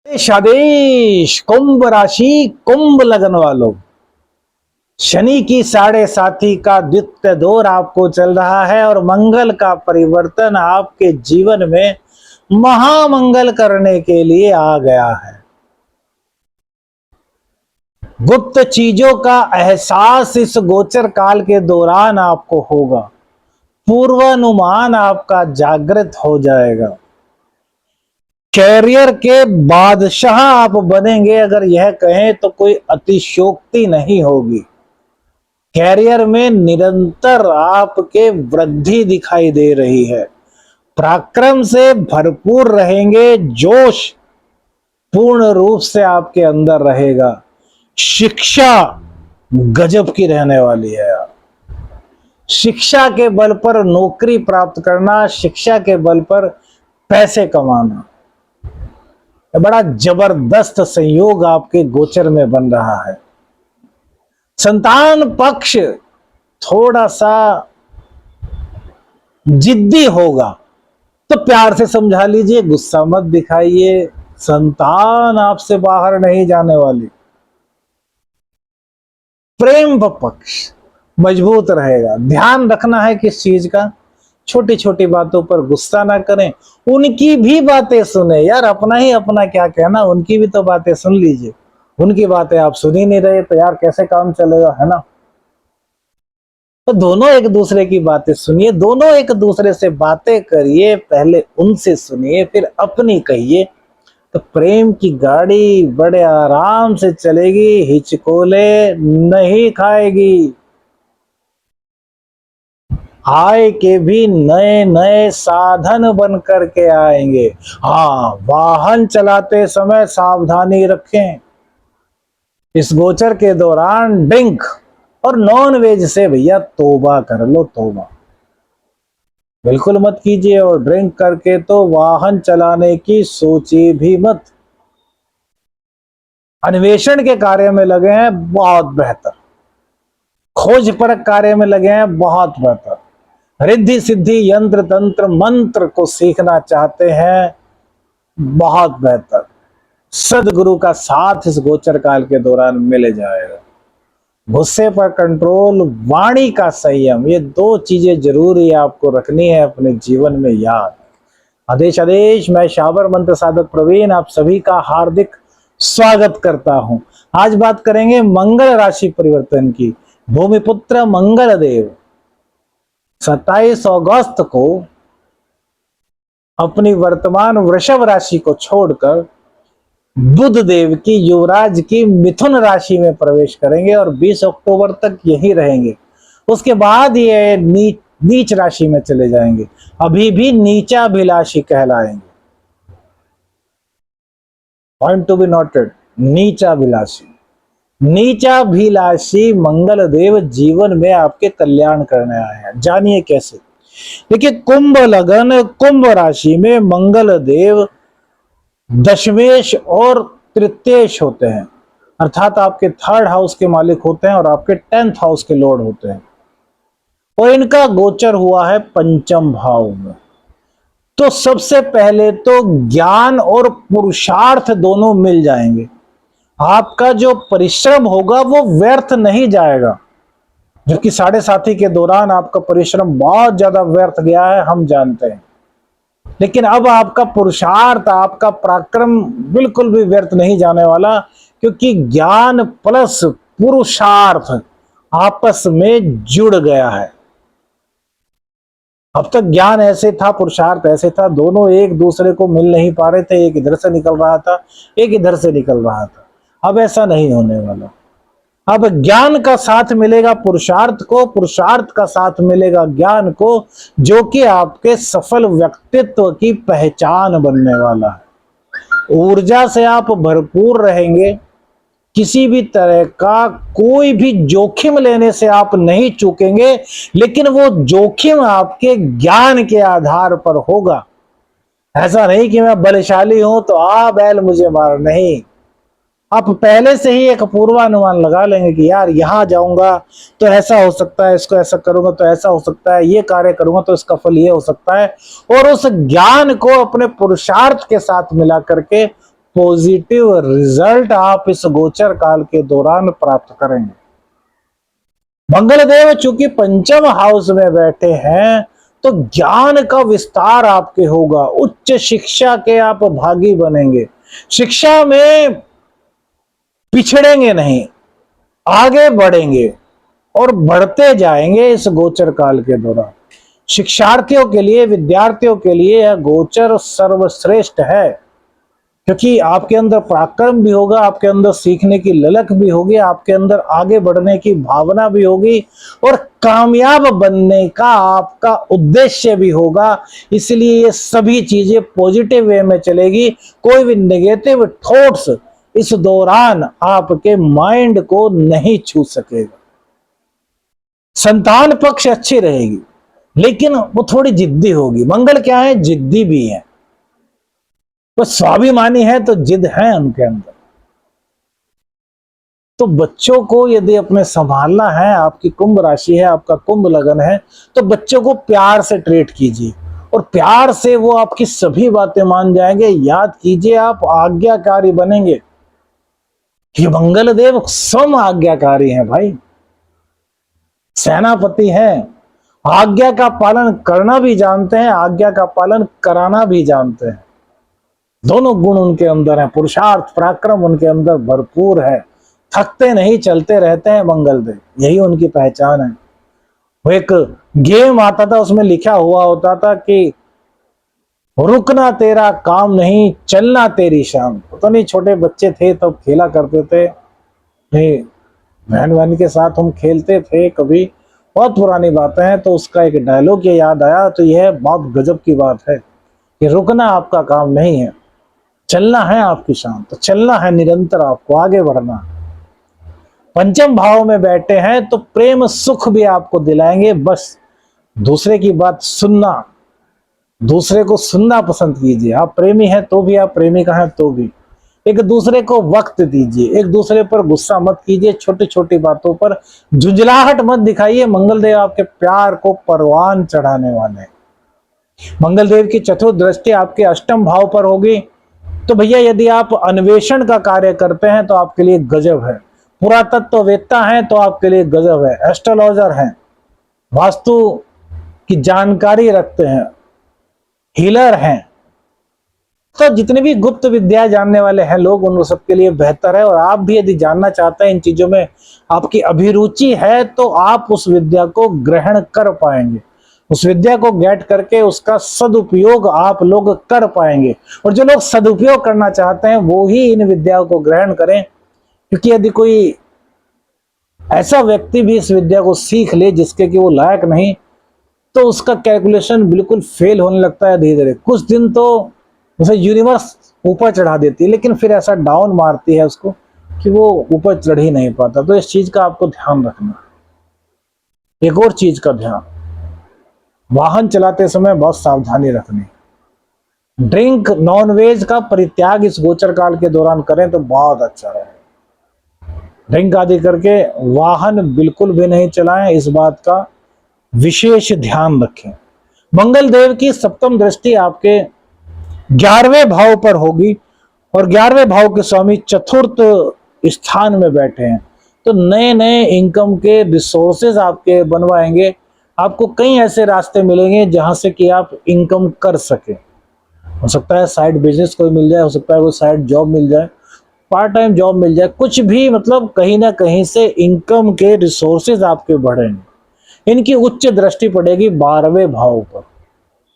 शादेश कुंभ राशि कुंभ लगन वालों, शनि की 7.5 का द्वितीय दौर आपको चल रहा है और मंगल का परिवर्तन आपके जीवन में महामंगल करने के लिए आ गया है। गुप्त चीजों का एहसास इस गोचर काल के दौरान आपको होगा। पूर्वानुमान आपका जागृत हो जाएगा। कैरियर के बादशाह आप बनेंगे, अगर यह कहें तो कोई अतिशयोक्ति नहीं होगी। कैरियर में निरंतर आपके वृद्धि दिखाई दे रही है। पराक्रम से भरपूर रहेंगे, जोश पूर्ण रूप से आपके अंदर रहेगा। शिक्षा गजब की रहने वाली है। शिक्षा के बल पर नौकरी प्राप्त करना, शिक्षा के बल पर पैसे कमाना, बड़ा जबरदस्त संयोग आपके गोचर में बन रहा है। संतान पक्ष थोड़ा सा जिद्दी होगा तो प्यार से समझा लीजिए, गुस्सा मत दिखाइए। संतान आपसे बाहर नहीं जाने वाली। प्रेम पक्ष मजबूत रहेगा। ध्यान रखना है किस चीज का, छोटी छोटी बातों पर गुस्सा ना करें। उनकी भी बातें सुने यार, अपना ही अपना क्या कहना, उनकी भी तो बातें सुन लीजिए। उनकी बातें आप सुन ही नहीं रहे तो यार कैसे काम चलेगा, है ना। तो दोनों एक दूसरे की बातें सुनिए, दोनों एक दूसरे से बातें करिए। पहले उनसे सुनिए फिर अपनी कहिए, तो प्रेम की गाड़ी बड़े आराम से चलेगी, हिचकोले नहीं खाएगी। आय के भी नए नए साधन बन करके आएंगे। हाँ, वाहन चलाते समय सावधानी रखें। इस गोचर के दौरान ड्रिंक और नॉन वेज से भैया तौबा कर लो, तौबा बिल्कुल मत कीजिए। और ड्रिंक करके तो वाहन चलाने की सोचिए भी मत। अन्वेषण के कार्य में लगे हैं, बहुत बेहतर। खोज परख कार्य में लगे हैं, बहुत बेहतर। रिद्धि सिद्धि यंत्र तंत्र मंत्र को सीखना चाहते हैं, बहुत बेहतर। सदगुरु का साथ इस गोचर काल के दौरान मिल जाएगा। गुस्से पर कंट्रोल, वाणी का संयम, ये दो चीजें जरूरी आपको रखनी है अपने जीवन में याद। आदेश आदेश, मैं शाबर मंत्र साधक प्रवीण आप सभी का हार्दिक स्वागत करता हूं। आज बात करेंगे मंगल राशि परिवर्तन की। भूमिपुत्र मंगल देव 27 अगस्त को अपनी वर्तमान वृषभ राशि को छोड़कर बुध देव की, युवराज की मिथुन राशि में प्रवेश करेंगे और 20 अक्टूबर तक यही रहेंगे। उसके बाद ये नीच राशि में चले जाएंगे। अभी भी नीचाभिलाषी कहलाएंगे। पॉइंट टू बी नोटेड, नीचाभिलाषी। नीचाभिलाषी मंगल देव जीवन में आपके कल्याण करने आए हैं। जानिए कैसे। देखिए, कुंभ लगन कुंभ राशि में मंगल देव दशमेश और तृतीयेश होते हैं, अर्थात आपके 3rd हाउस के मालिक होते हैं और आपके 10th हाउस के लॉर्ड होते हैं। और इनका गोचर हुआ है 5म भाव में। तो सबसे पहले तो ज्ञान और पुरुषार्थ दोनों मिल जाएंगे। आपका जो परिश्रम होगा वो व्यर्थ नहीं जाएगा। जबकि 7.5 के दौरान आपका परिश्रम बहुत ज्यादा व्यर्थ गया है, हम जानते हैं। लेकिन अब आपका पुरुषार्थ, आपका पराक्रम बिल्कुल भी व्यर्थ नहीं जाने वाला, क्योंकि ज्ञान प्लस पुरुषार्थ आपस में जुड़ गया है। अब तक ज्ञान ऐसे था, पुरुषार्थ ऐसे था, दोनों एक दूसरे को मिल नहीं पा रहे थे। एक इधर से निकल रहा था, एक इधर से निकल रहा था। अब ऐसा नहीं होने वाला। अब ज्ञान का साथ मिलेगा पुरुषार्थ को, पुरुषार्थ का साथ मिलेगा ज्ञान को, जो कि आपके सफल व्यक्तित्व की पहचान बनने वाला है। ऊर्जा से आप भरपूर रहेंगे। किसी भी तरह का कोई भी जोखिम लेने से आप नहीं चूकेंगे, लेकिन वो जोखिम आपके ज्ञान के आधार पर होगा। ऐसा नहीं कि मैं बलशाली हूं तो बैल मुझे मार, नहीं। आप पहले से ही एक पूर्वानुमान लगा लेंगे कि यार यहां जाऊंगा तो ऐसा हो सकता है, इसको ऐसा करूंगा तो ऐसा हो सकता है, ये कार्य करूंगा तो इसका फल ये हो सकता है। और उस ज्ञान को अपने पुरुषार्थ के साथ मिला करके पॉजिटिव रिजल्ट आप इस गोचर काल के दौरान प्राप्त करेंगे। मंगल देव चूंकि पंचम हाउस में बैठे हैं तो ज्ञान का विस्तार आपके होगा, उच्च शिक्षा के आप भागी बनेंगे, शिक्षा में पिछड़ेंगे नहीं, आगे बढ़ेंगे और बढ़ते जाएंगे इस गोचर काल के दौरान। शिक्षार्थियों के लिए, विद्यार्थियों के लिए यह गोचर सर्वश्रेष्ठ है, क्योंकि आपके अंदर पराक्रम भी होगा, आपके अंदर सीखने की ललक भी होगी, आपके अंदर आगे बढ़ने की भावना भी होगी और कामयाब बनने का आपका उद्देश्य भी होगा। इसलिए ये सभी चीजें पॉजिटिव वे में चलेगी। कोई भी नेगेटिव थॉट्स इस दौरान आपके माइंड को नहीं छू सकेगा। संतान पक्ष अच्छी रहेगी, लेकिन वो थोड़ी जिद्दी होगी। मंगल क्या है? जिद्दी भी है, वो स्वाभिमानी है, तो जिद है उनके अंदर। तो बच्चों को यदि अपने संभालना है, आपकी कुंभ राशि है, आपका कुंभ लगन है, तो बच्चों को प्यार से ट्रीट कीजिए और प्यार से वो आपकी सभी बातें मान जाएंगे। याद कीजिए, आप आज्ञाकारी बनेंगे। ये मंगल देव सम आज्ञाकारी हैं भाई, सेनापति हैं, आज्ञा का पालन करना भी जानते हैं, आज्ञा का पालन कराना भी जानते हैं। दोनों गुण उनके अंदर हैं, पुरुषार्थ पराक्रम उनके अंदर भरपूर है, थकते नहीं, चलते रहते हैं मंगल देव, यही उनकी पहचान है। वो एक गेम आता था, उसमें लिखा हुआ होता था कि रुकना तेरा काम नहीं, चलना तेरी शान। तो नहीं, छोटे बच्चे थे तब खेला करते थे, नहीं बहन बहन के साथ हम खेलते थे कभी, बहुत पुरानी बातें हैं। तो उसका एक डायलॉग ये याद आया, तो यह बहुत गजब की बात है कि रुकना आपका काम नहीं है, चलना है आपकी शान। तो चलना है निरंतर, आपको आगे बढ़ना। पंचम भाव में बैठे हैं तो प्रेम सुख भी आपको दिलाएंगे। बस दूसरे की बात सुनना, दूसरे को सुनना पसंद कीजिए। आप प्रेमी हैं तो भी, आप प्रेमिका हैं तो भी, एक दूसरे को वक्त दीजिए, एक दूसरे पर गुस्सा मत कीजिए, छोटी छोटी बातों पर झुंझलाहट मत दिखाइए। मंगल देव आपके प्यार को परवान चढ़ाने वाले हैं। मंगल देव की चतुर्थ दृष्टि आपके अष्टम भाव पर होगी। तो भैया, यदि आप अन्वेषण का कार्य करते हैं तो आपके लिए गजब है, पुरातत्ववेत्ता हैं तो आपके लिए गजब है, एस्ट्रोलॉजर हैं, वास्तु की जानकारी रखते हैं, हीलर हैं, तो जितने भी गुप्त विद्या जानने वाले हैं लोग, उन सबके लिए बेहतर है। और आप भी यदि जानना चाहते हैं, इन चीजों में आपकी अभिरुचि है, तो आप उस विद्या को ग्रहण कर पाएंगे, उस विद्या को गेट करके उसका सदुपयोग आप लोग कर पाएंगे। और जो लोग सदुपयोग करना चाहते हैं वो ही इन विद्याओं को ग्रहण करें, क्योंकि यदि कोई ऐसा व्यक्ति भी इस विद्या को सीख ले जिसके कि वो लायक नहीं, तो उसका कैलकुलेशन बिल्कुल फेल होने लगता है धीरे धीरे। कुछ दिन तो उसे यूनिवर्स ऊपर चढ़ा देती है, लेकिन फिर ऐसा डाउन मारती है उसको कि वो ऊपर चढ़ ही नहीं पाता। तो इस चीज का आपको ध्यान रखना। एक और चीज का ध्यान, वाहन चलाते समय बहुत सावधानी रखनी। ड्रिंक, नॉनवेज का परित्याग इस गोचर काल के दौरान करें तो बहुत अच्छा है। ड्रिंक आदि करके वाहन बिल्कुल भी नहीं चलाएं, इस बात का विशेष ध्यान रखें। मंगल देव की सप्तम दृष्टि आपके 11वें भाव पर होगी और 11वें भाव के स्वामी चतुर्थ स्थान में बैठे हैं। तो नए नए इनकम के रिसोर्सेज आपके बनवाएंगे। आपको कई ऐसे रास्ते मिलेंगे जहां से कि आप इनकम कर सके। हो सकता है साइड बिजनेस कोई मिल जाए, हो सकता है कोई साइड जॉब मिल जाए, पार्ट टाइम जॉब मिल जाए, कुछ भी, मतलब कहीं ना कहीं से इनकम के रिसोर्सेज आपके बढ़ेंगे। इनकी उच्च दृष्टि पड़ेगी 12वें भाव पर,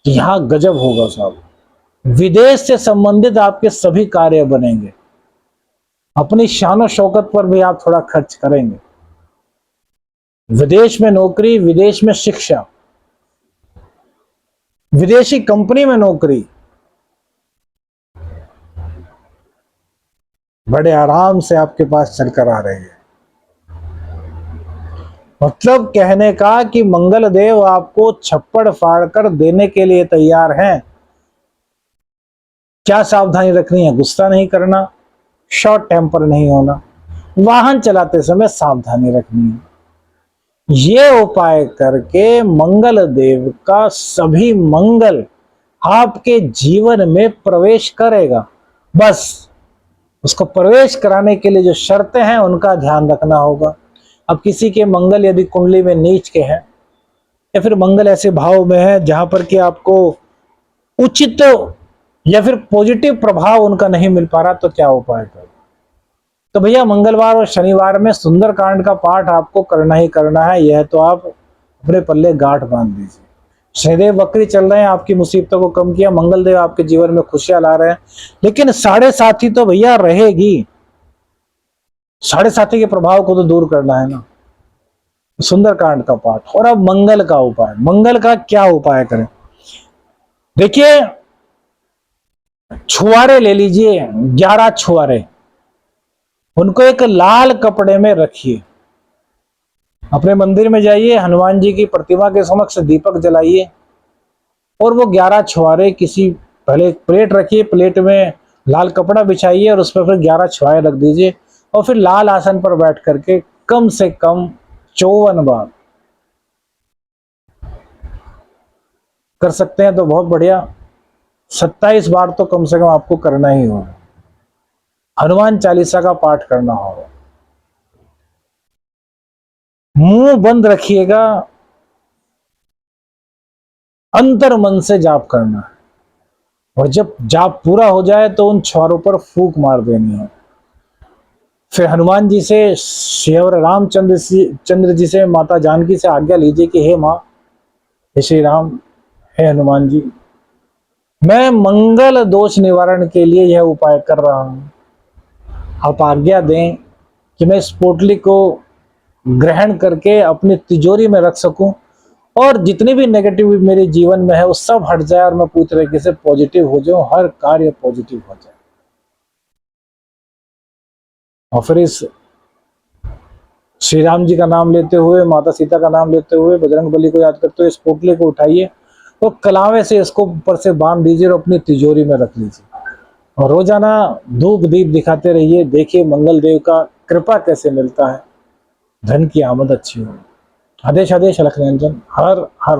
यहां गजब होगा साहब। विदेश से संबंधित आपके सभी कार्य बनेंगे। अपनी शान और शौकत पर भी आप थोड़ा खर्च करेंगे। विदेश में नौकरी, विदेश में शिक्षा, विदेशी कंपनी में नौकरी, बड़े आराम से आपके पास चलकर आ रही है। मतलब कहने का कि मंगल देव आपको छप्पड़ फाड़कर देने के लिए तैयार हैं। क्या सावधानी रखनी है? गुस्सा नहीं करना, शॉर्ट टेम्पर नहीं होना, वाहन चलाते समय सावधानी रखनी है। ये उपाय करके मंगल देव का सभी मंगल आपके जीवन में प्रवेश करेगा। बस उसको प्रवेश कराने के लिए जो शर्तें हैं उनका ध्यान रखना होगा। अब किसी के मंगल यदि कुंडली में नीच के हैं या फिर मंगल ऐसे भाव में है जहां पर कि आपको उचित या फिर पॉजिटिव प्रभाव उनका नहीं मिल पा रहा, तो क्या उपाय करें? तो भैया मंगलवार और शनिवार में सुंदरकांड का पाठ आपको करना ही करना है। यह तो आप अपने पल्ले गांठ बांध दीजिए। शनिदेव वक्री चल रहे हैं, आपकी मुसीबतों को कम किया, मंगल देव आपके जीवन में खुशियां ला रहे हैं, लेकिन साढ़े साथी तो भैया रहेगी। साढ़े साथी के प्रभाव को तो दूर करना है ना। सुंदरकांड का पाठ। और अब मंगल का उपाय। मंगल का क्या उपाय करें? देखिए, छुआरे ले लीजिए, 11 छुआरे, उनको एक लाल कपड़े में रखिए, अपने मंदिर में जाइए, हनुमान जी की प्रतिमा के समक्ष दीपक जलाइए और वो 11 छुआरे किसी, पहले प्लेट रखिए, प्लेट में लाल कपड़ा बिछाइए और उस पर फिर 11 छुआरे रख दीजिए और फिर लाल आसन पर बैठ करके कम से कम 54 बार कर सकते हैं तो बहुत बढ़िया। 27 बार तो कम से कम आपको करना ही होगा। हनुमान चालीसा का पाठ करना होगा। मुंह बंद रखिएगा, अंतर मन से जाप करना है और जब जाप पूरा हो जाए तो उन छुआरों पर फूंक मार देनी है। फिर हनुमान जी से, श्री चंद्र जी से, माता जानकी से आज्ञा लीजिए कि हे माँ, हे श्री राम, हे हनुमान जी, मैं मंगल दोष निवारण के लिए यह उपाय कर रहा हूं। आप आज्ञा दें कि मैं इस पोटली को ग्रहण करके अपनी तिजोरी में रख सकूं और जितनी भी नेगेटिव मेरे जीवन में है वो सब हट जाए और मैं पूरी तरीके से पॉजिटिव हो जाऊं, हर कार्य पॉजिटिव हो जाए। और फिर इस श्री राम जी का नाम लेते हुए, माता सीता का नाम लेते हुए, बजरंग बली को याद करते हुए इस पोटली को उठाइए तो कलावे से इसको ऊपर से बांध दीजिए और अपनी तिजोरी में रख लीजिए और रोजाना धूप दीप दिखाते रहिए। देखिए मंगल देव का कृपा कैसे मिलता है, धन की आमद अच्छी हो। आदेश आदेश अलख निरंजन। हर हर